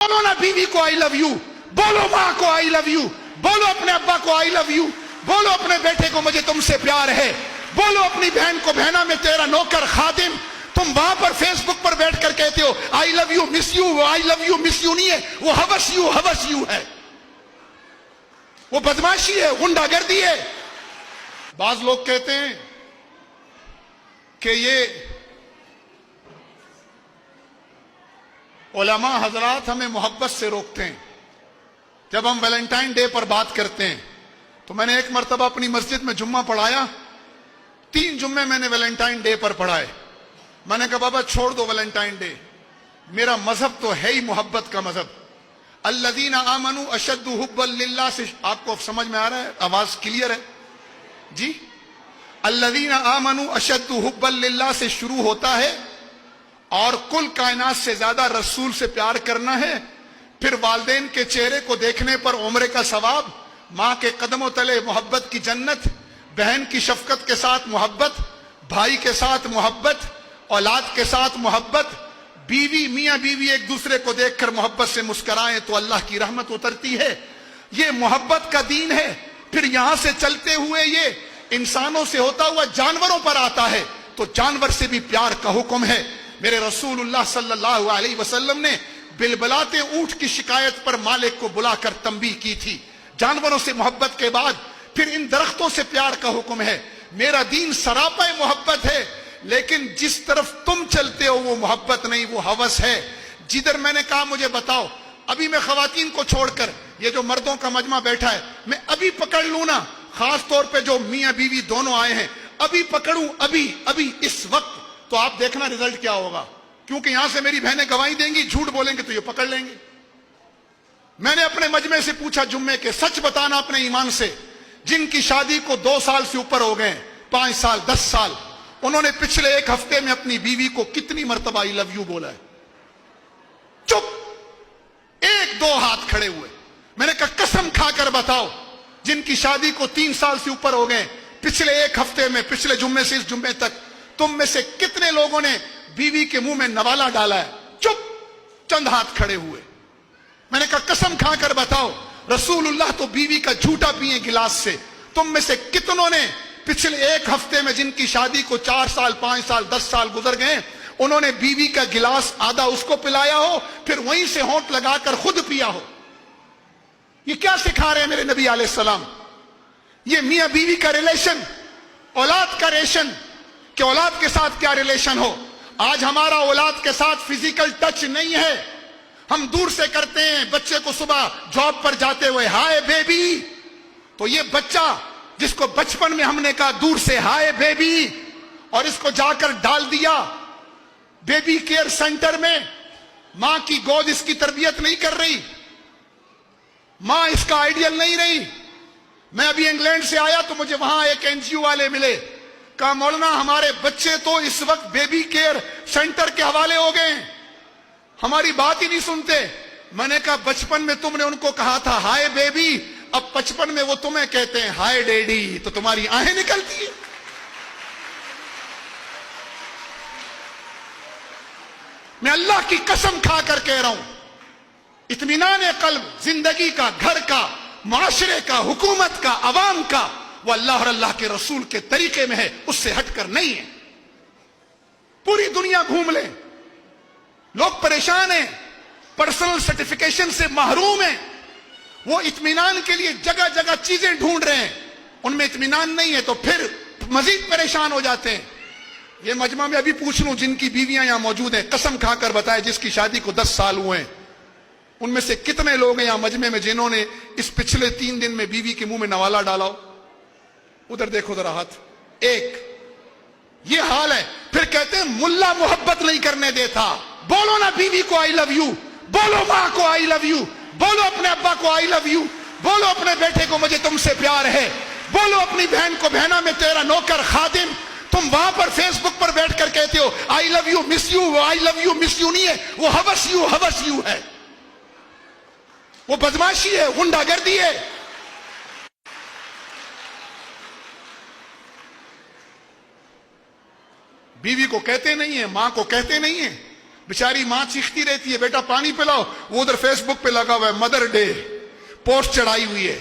बोलो ना बीवी को आई लव यू, बोलो माँ को आई लव यू, बोलो अपने अब्बा को आई लव यू, बोलो अपने बेटे को मुझे तुमसे प्यार है, बोलो अपनी बहन को बहना में तेरा नौकर खादिम। तुम वहां पर फेसबुक पर बैठ कर कहते हो I love you miss you, वो I love you miss you नहीं है, वो हवस यू है, वो बदमाशी है, गुंडागर्दी है। बाज लोग कहते हैं कि ये उलमा हजरात हमें मोहब्बत से रोकते हैं। जब हम वैलेंटाइन डे पर बात करते हैं तो मैंने एक मर्तबा अपनी मस्जिद में जुम्मा पढ़ाया, 3 जुम्मे मैंने वैलेंटाइन डे पर पढ़ाए। मैंने कहा बाबा छोड़ दो वैलेंटाइन डे, मेरा मजहब तो है ही मोहब्बत का मजहब। अल्लज़ीना आमनू अशद्दु हुब्बन लिल्लाह से, आपको समझ में आ रहा है, आवाज क्लियर है जी? अल्लज़ीना आमनू अशद्दु हुब्बन लिल्लाह से शुरू होता है और कुल कायनात से ज्यादा रसूल से प्यार करना है। फिर वालिदैन के चेहरे को देखने पर उम्रे का सवाब, माँ के कदमों तले मोहब्बत की जन्नत, बहन की शफकत के साथ मोहब्बत, भाई के साथ मोहब्बत, औलाद के साथ मोहब्बत, बीवी मियाँ बीवी एक दूसरे को देखकर मोहब्बत से मुस्कुराएं तो अल्लाह की रहमत उतरती है। ये मोहब्बत का दीन है। फिर यहां से चलते हुए ये इंसानों से होता हुआ जानवरों पर आता है तो जानवर से भी प्यार का हुक्म है। मेरे रसूलुल्लाह सल्लल्लाहु अलैहि वसल्लम ने बिलबलाते ऊंट की शिकायत पर मालिक को बुलाकर तंबीह की थी। जानवरों से मोहब्बत के बाद फिर इन दरख्तों से प्यार का हुक्म है। मेरा दीन सरापा मोहब्बत है, लेकिन जिस तरफ तुम चलते हो वो मोहब्बत नहीं, वो हवस है। जिधर मैंने कहा मुझे बताओ, अभी मैं खवातीन को छोड़कर ये जो मर्दों का मजमा बैठा है मैं अभी पकड़ लूं ना, खास तौर पे जो मियाँ बीवी दोनों आए हैं, अभी पकड़ूं अभी इस वक्त, तो आप देखना रिजल्ट क्या होगा। क्योंकि यहां से मेरी बहनें गवाही देंगी, झूठ बोलेंगे तो ये पकड़ लेंगे। मैंने अपने मजमे से पूछा जुम्मे के, सच बताना अपने ईमान से, जिनकी शादी को 2 साल से ऊपर हो गए, 5 साल 10 साल, उन्होंने पिछले 1 हफ्ते में अपनी बीवी को कितनी मर्तबा आई लव यू बोला है? चुप, 1-2 हाथ खड़े हुए। मैंने कहा कसम खाकर बताओ, जिनकी शादी को 3 साल से ऊपर हो गए, पिछले 1 हफ्ते में, पिछले जुम्मे से इस जुम्मे तक, तुम में से कितने लोगों ने बीवी के मुंह में नवाला डाला है? चुप, चंद हाथ खड़े हुए। मैंने कहा कसम खाकर बताओ, रसूलुल्लाह तो बीवी का झूठा पिए गिलास से। तुम में से कितनों ने पिछले 1 हफ्ते में, जिनकी शादी को 4 साल 5 साल 10 साल गुजर गए, उन्होंने बीवी का गिलास आधा उसको पिलाया हो, फिर वहीं से होंठ लगाकर खुद पिया हो? ये क्या सिखा रहे हैं मेरे नबी अलैहि सलाम? ये मियां बीवी का रिलेशन, औलाद का रिलेशन, कि औलाद के साथ क्या रिलेशन हो। आज हमारा औलाद के साथ फिजिकल टच नहीं है, हम दूर से करते हैं। बच्चे को सुबह जॉब पर जाते हुए हाय बेबी, तो ये बच्चा जिसको बचपन में हमने कहा दूर से हाय बेबी, और इसको जाकर डाल दिया बेबी केयर सेंटर में, मां की गोद इसकी तरबियत नहीं कर रही, मां इसका आइडियल नहीं रही। मैं अभी इंग्लैंड से आया तो मुझे वहां एक एनजीओ वाले मिले, कहा मौलाना हमारे बच्चे तो इस वक्त बेबी केयर सेंटर के हवाले हो गए, हमारी बात ही नहीं सुनते। मैंने कहा बचपन में तुमने उनको कहा था हाय बेबी, अब 55 में वो तुम्हें कहते हैं हाय डैडी, तो तुम्हारी आहें निकलती है। मैं अल्लाह की कसम खाकर कह रहा हूं, इत्मीनान कल्ब जिंदगी का, घर का, माशरे का, हुकूमत का, अवाम का, वो अल्लाह और अल्लाह के रसूल के तरीके में है, उससे हटकर नहीं है। पूरी दुनिया घूम ले, लोग परेशान हैं, पर्सनल सर्टिफिकेशन से महरूम हैं, वो इत्मीनान के लिए जगह जगह चीजें ढूंढ रहे हैं, उनमें इत्मीनान नहीं है तो फिर मजीद परेशान हो जाते हैं। ये मजमा में अभी पूछ लूं, जिनकी बीवियां यहां मौजूद हैं, कसम खाकर बताए जिसकी शादी को 10 साल हुए हैं, उनमें से कितने लोग हैं यहां मजमे में जिन्होंने इस पिछले 3 दिन में बीवी के मुंह में नवाला डाला हो? उधर देखो जरा हाथ। एक ये हाल है। फिर कहते हैं मुल्ला मोहब्बत नहीं करने देता। बोलो ना बीवी को आई लव यू, बोलो माँ को आई लव यू, बोलो अपने अब्बा को आई लव यू, बोलो अपने बेटे को मुझे तुमसे प्यार है, बोलो अपनी बहन को बहना में तेरा नौकर खादिम। तुम वहां पर फेसबुक पर बैठकर कहते हो I love you miss you, वो I love you miss you नहीं है, वो हवस यू है, वो बदमाशी है, गुंडागर्दी है। बीवी को कहते नहीं है, मां को कहते नहीं है, बेचारी माँ चीखती रहती है, बेटा पानी पिलाओ, वो उधर फेसबुक पे लगा हुआ है, मदर डे पोस्ट चढ़ाई हुई है,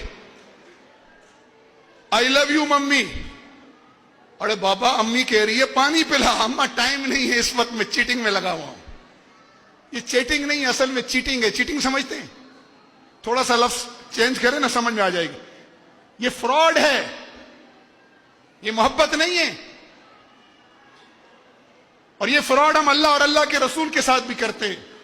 आई लव यू मम्मी। अरे बाबा, अम्मी कह रही है पानी पिला, अम्मा टाइम नहीं है, इस वक्त मैं चीटिंग में लगा हुआ हूं। ये चीटिंग नहीं, असल में चीटिंग है। चीटिंग समझते हैं? थोड़ा सा लफ्ज चेंज करें ना, समझ में आ जाएगी। ये फ्रॉड है, ये मोहब्बत नहीं है। और ये फ्रॉड हम अल्लाह और अल्लाह के रसूल के साथ भी करते हैं।